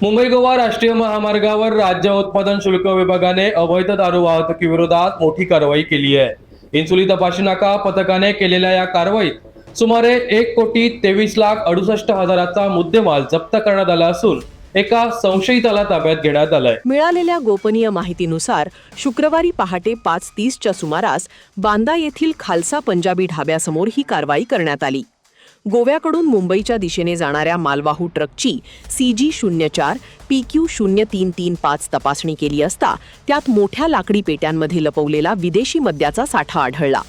मुंबई गोवा राष्ट्रीय महामार्गावर राज्य उत्पादन शुल्क विभागाने अवैध दारू वाहतुकीविरोधात मोठी कारवाई केली आहे. चिंचोली तपासणी नाका पथकाने केलेल्या या कारवाईत सुमारे 1,23,68,000चा मुद्देमाल जप्त करण्यात आला असून एका संशयिताला ताब्यात घेण्यात आलाय. मिळालेल्या गोपनीय माहितीनुसार शुक्रवारी पहाटे 5:30च्या सुमारास बांदा येथील खालसा पंजाबी ढाब्यासमोर ही कारवाई करण्यात आली. गोव्याकडून मुंबईच्या दिशेने जाणाऱ्या मालवाहू ट्रकची CG04 PQ0335 तपासणी केली असता त्यात मोठ्या लाकडी पेट्यांमध्ये लपवलेला विदेशी मद्याचा साठा आढळला.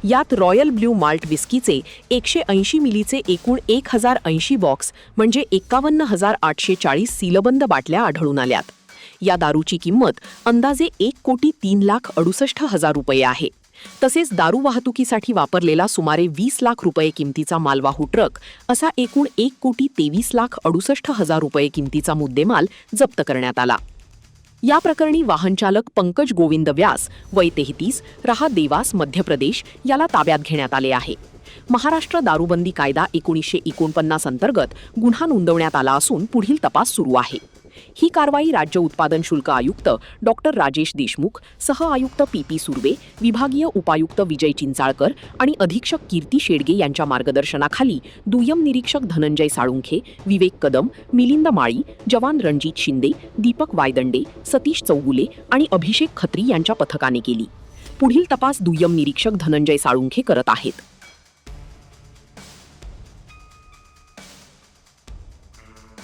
यात रॉयल ब्ल्यू माल्ट विस्कीचे 180 मिलीचे एकूण 1080 बॉक्स म्हणजे 51,840 सीलबंद बाटल्या आढळून आल्यात. या दारूची किंमत अंदाजे 1,03,68,000 रुपये आहे. तसेच दारू वाहतुकीसाठी वापरलेला सुमारे 20 लाख रुपये किमतीचा मालवाहू ट्रक असा एकूण 1,23,68,000 रुपये किमतीचा मुद्देमाल जप्त करण्यात आला. या प्रकरणी वाहनचालक पंकज गोविंद व्यास वय 33 रहा देवास मध्य प्रदेश याला ताब्यात घेण्यात आले आहे. महाराष्ट्र दारूबंदी कायदा 1949 अंतर्गत गुन्हा नोंदवण्यात आला असून पुढील तपास सुरू आहे. ही कारवाई राज्य उत्पादन शुल्क आयुक्त डॉक्टर राजेश देशमुख, सह आयुक्त PP सुर्वे, विभागीय उपायुक्त विजय चिंचाळकर आणि अधीक्षक कीर्ती शेडगे यांच्या मार्गदर्शनाखाली दुय्यम निरीक्षक धनंजय साळुंखे, विवेक कदम, मिलिंद माळी, जवान रणजित शिंदे, दीपक वायदंडे, सतीश चौगुले आणि अभिषेक खत्री यांच्या पथकाने केली. पुढील तपास दुय्यम निरीक्षक धनंजय साळुंखे करत आहेत.